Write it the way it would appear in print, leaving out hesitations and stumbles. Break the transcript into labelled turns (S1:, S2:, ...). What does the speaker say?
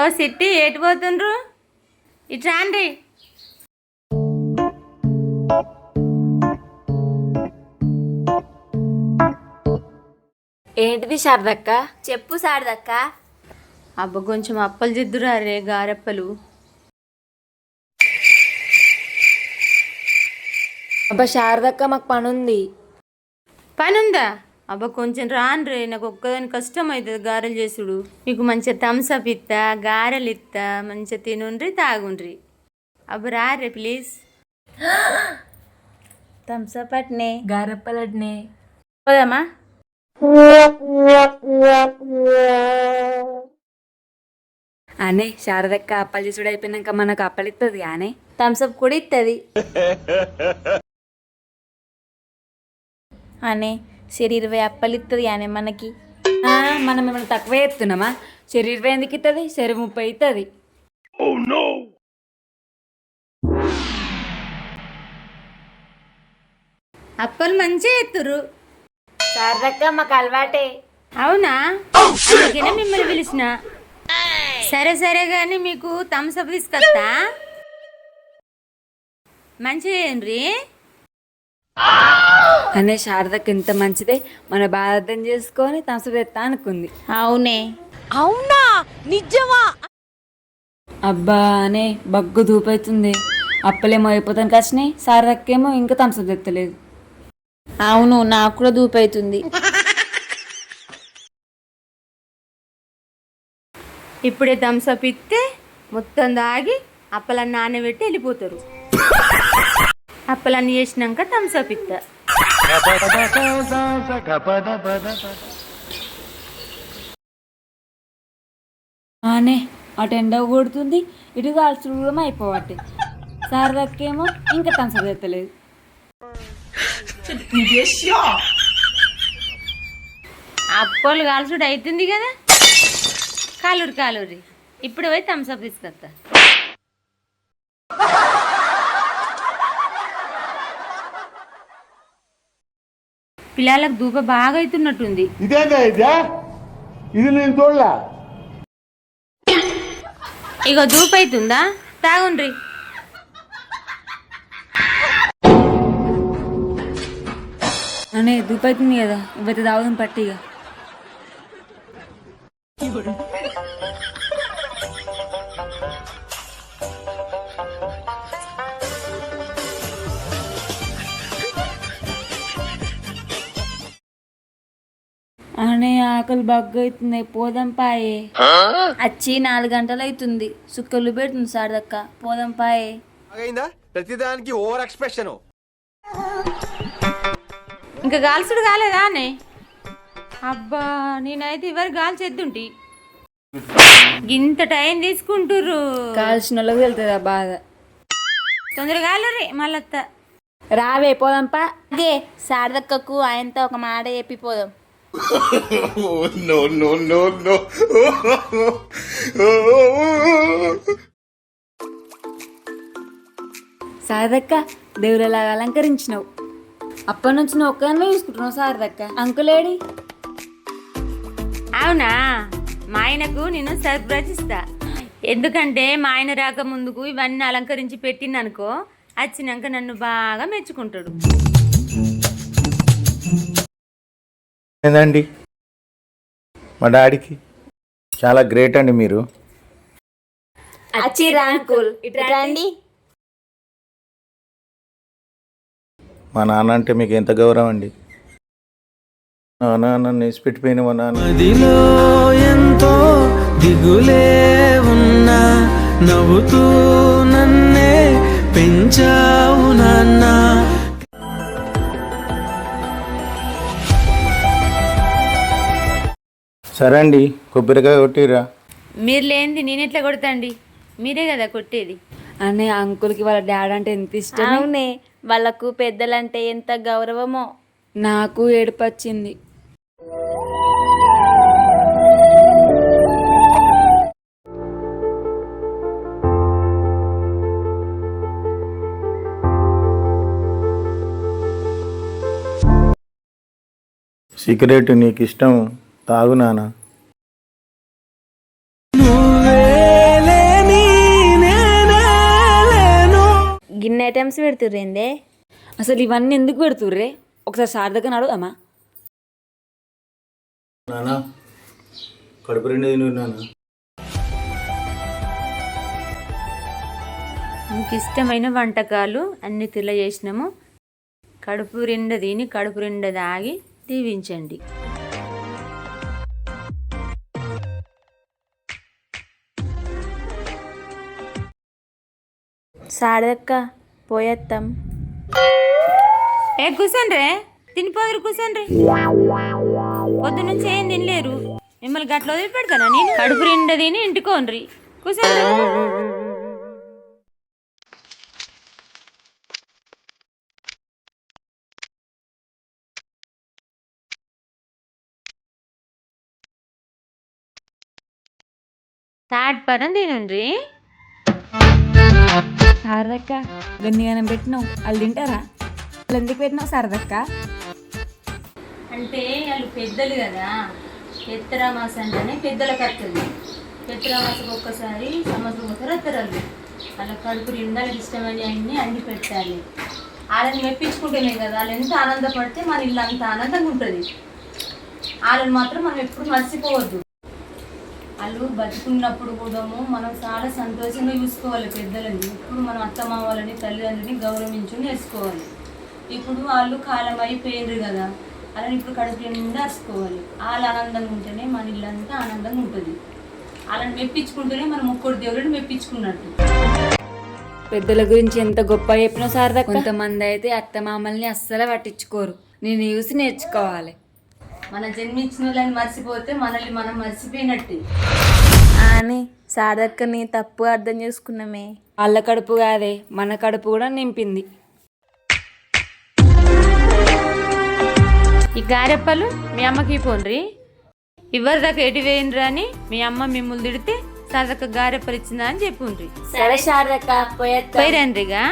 S1: ఓ సిట్టి ఏటి పోతుండ్రు? ఇట్రా అండి.
S2: ఏంటిది శారదక్క?
S3: చెప్పు శారదక్క.
S1: అబ్బ కొంచెం అప్పలు జిద్దురా రే, గారెప్పలు.
S2: అబ్బా శారదక్క, మాకు పనుంది.
S1: పనుందా? అబ్బా కొంచెం రాను రే, నాకు ఒక్కదాని కష్టం అవుతుంది గారెలు చేసుడు. మీకు మంచిగా థమ్స్అప్ ఇస్తా, గారెలు ఇస్తా, మంచిగా తినుండ్రి తాగుండ్రి. అబ్బ రా రే ప్లీజ్.
S3: థమ్స్అప్ అట్నే,
S2: గారెప్పలడ్నే.
S3: పోదామా?
S2: అనే శారదక్క అప్పలు చేసుడు అయిపోయినాక మనకు అప్పలు ఇస్తుంది ఆనే.
S3: థమ్స్అప్ కూడా ఇస్తుంది అనే. సరే 20 అప్పలు ఇస్తుంది అనే మనకి.
S2: మనం ఏమైనా తక్కువే ఎత్తున్నామా? చెరి 20 ఎందుకు ఇస్తుంది? చెరి 30 ఇస్తుంది.
S1: అప్పలు మంచిగా ఎత్తురు.
S2: శారదక్క మాకు అలవాటే.
S1: అవునా? అందుకనే మిమ్మల్ని పిలిచిన. సరే సరే కానీ మీకు థమ్స్అప్ తీసుకొస్తా, మంచిగా ఏంరి.
S2: అనే శారదక్క ఇంత మంచిదే, మన బాధ అర్థం చేసుకొని థమ్స్అప్ తెస్తా అనుకుంది.
S3: అవునే.
S4: అవునా? నిజమా?
S2: అబ్బా అనే బగ్గు దూపవుతుంది. అప్పలేమో అయిపోతానికి వచ్చినాయి, శారదక్కేమో ఇంకా థమ్స్అప్ తెత్తలేదు.
S3: అవును, నాకు కూడా దూపవుతుంది.
S1: ఇప్పుడే థమ్స్అప్ ఇస్తే మొత్తం దాగి అప్పలన్నీ నానబెట్టి వెళ్ళిపోతారు. అప్పలన్నీ చేసినాక థమ్స్అప్ ఇస్తా.
S2: ఆనే అటు ఎండ కొడుతుంది, ఇటు కాల్చడం అయిపోవట్టే. శారదక్కేమో ఇంకా థమ్స్అప్ తెత్తలేదు.
S1: అప్పలు కాల్చుడు అవుతుంది కదా, కాలూరి కాలూరి. ఇప్పుడు పోయి థమ్స్అప్ తీసుకొస్తా. పిల్లలకు దూప బాగా అవుతున్నట్టుంది.
S5: ఇది నేను చూడలా.
S1: ఇగో దూప అవుతుందా, తాగుండ్రి.
S2: అనే దూపవుతుంది కదా, ఇవైతే తాగుదాం పట్టిగా. అనే ఆకలి బాగా అవుతుంది, పోదాం పాయే.
S3: వచ్చి 4 గంటలు అవుతుంది, సుక్కలు పెడుతుంది శారదక్క. పోదాం పాయే.
S5: ప్రతిదానికి ఓవర్ ఎక్స్ప్రెషన్.
S1: ఇంకా గాల్చుడు కాలేదా అనే? అబ్బా నేనైతే ఎవరు గాల్చేద్దుంటి. ఇంత టైం తీసుకుంటుర్రు.
S2: కాల్చిన వాళ్ళకి వెళ్తుంది ఆ బాధ.
S1: తొందరగా కాలరే మళ్ళత్తా.
S2: రావే పోదాంపా.
S3: అదే శారదక్కకు ఆయనతో ఒక మాట చెప్పిపోదాం.
S2: శారదక్క దేవులలాగా అలంకరించినావు. అప్పటి నుంచి నువ్వు ఒక్కదాన్ని చూసుకుంటున్నావు శారదక్క. అంకులేడి?
S1: అవునా, మా ఆయనకు నేను సర్ప్రైజ్ ఇస్తా. ఎందుకంటే మా ఆయన రాక ముందుకు ఇవన్నీ అలంకరించి పెట్టిందనుకో, వచ్చినాక నన్ను బాగా మెచ్చుకుంటాడు.
S5: ఏందండి మా డాడీకి చాలా గ్రేట్ అండి మీరు.
S3: అచ్చిరా అంకుల్, రండి.
S5: మా నాన్న అంటే మీకు ఎంత గౌరవం అండి. నాన్న నన్ను వేసి పెట్టిపోయిన మా నాన్న.
S6: మదిలో ఎంతో దిగులే ఉన్నా నవ్వుతూ నన్నే పెంచావు నాన్న.
S5: సరే అండి, కొబ్బరికాయ కొట్టిరా.
S1: మీరు లేనిది నేను ఎట్లా కొడతాండి, మీరే కదా కొట్టేది.
S2: అనే అంకుల్కి వాళ్ళ డాడీ అంటే ఎంత ఇష్టం.
S3: అవునే, వాళ్ళకు పెద్దలంటే ఎంత గౌరవమో.
S2: నాకు ఏడుపు వచ్చింది.
S5: సిగరెట్ నీకు ఇష్టం, తాగు నాన్న.
S6: నువ్వేలేని నేనే లేను.
S3: గిన్నె ఐటమ్స్ పెడుతుర్రేందే?
S2: అసలు ఇవన్నీ ఎందుకు పెడుతుర్రే? ఒకసారి శారదక్కని అడుగుదామా?
S5: నానా కడుపు రెండు తిను నాన్న.
S1: మీకు ఇష్టమైన వంటకాలు అన్ని తెలియజేసినాము. కడుపు నిండా తిని కడుపు నిండా తాగి దీవించండి.
S3: శారదక్క పోయేత్తాం.
S1: కూర్చోండ్రే, తినిపోదురు కూర్చోండ్రి. పొద్దు నుంచి ఏం తినలేరు, మిమ్మల్ని గట్ల వదిలిపెడతానా నేను? కడుపు నిండా తిని ఇంటికోండ్రి, కూర్చోండి. తాడ్పరం తినండి.
S2: శారదక్క గన్నిగానం పెట్టినావు, వాళ్ళు తింటారా? వాళ్ళు ఎందుకు పెట్టినావు శారదక్క?
S1: అంటే వాళ్ళు పెద్దలు కదా, పెత్తరామాస అంటేనే పెద్దలకు వస్తుంది. పెత్తరామాసకు ఒక్కసారి సంవత్సరం ఒకసారి వస్తారు. వాళ్ళ కడుపు నిండా ఇష్టమని అన్నీ అండి పెట్టాలి. వాళ్ళని మెప్పించుకుంటేనే కదా వాళ్ళు ఎంత ఆనందపడితే మన ఇల్లు అంత ఆనందంగా ఉంటుంది. వాళ్ళని మాత్రం మనం ఎప్పుడు మర్చిపోవద్దు. వాళ్ళు బతుకున్నప్పుడు కూడా మనం చాలా సంతోషంగా చూసుకోవాలి పెద్దలని. ఇప్పుడు మనం అత్తమ్మ వాళ్ళని తల్లిదండ్రులని గౌరవించుని నేర్చుకోవాలి. ఇప్పుడు వాళ్ళు కాలం అయిపోయినరు కదా, వాళ్ళని ఇప్పుడు కడుపు నిండా అరుచుకోవాలి. వాళ్ళు ఆనందంగా ఉంటేనే మన ఇల్లంతా ఆనందంగా ఉంటుంది. వాళ్ళని మెప్పించుకుంటేనే మనం ముక్కోటి దేవుడిని మెప్పించుకున్నట్టు.
S2: పెద్దల గురించి ఎంత గొప్ప చెప్పినా శారదక్క. కొంతమంది అయితే అత్తమామల్ని అస్సలు పట్టించుకోరు. నేను చూసి నేర్చుకోవాలి.
S1: మన జన్మించిన వాళ్ళని మర్చిపోతే మనల్ని మనం మర్చిపోయినట్టు.
S3: అని శారదక్కని తప్పు అర్థం చేసుకున్నామే.
S2: వాళ్ళ కడుపు కాదే, మన కడుపు కూడా నింపింది.
S1: ఈ గారెప్పలు మీ అమ్మకి పోండ్రి. ఎవరి దాకా ఎటు వేయండ్రా అని మీ అమ్మ మిమ్మల్ని తిడితే సరదక్క గారెప్పలు ఇచ్చిందా అని చెప్పుండ్రి.
S3: సరే శారదక్క పోయేత్తాం.
S1: పోయిరండ్రిగా.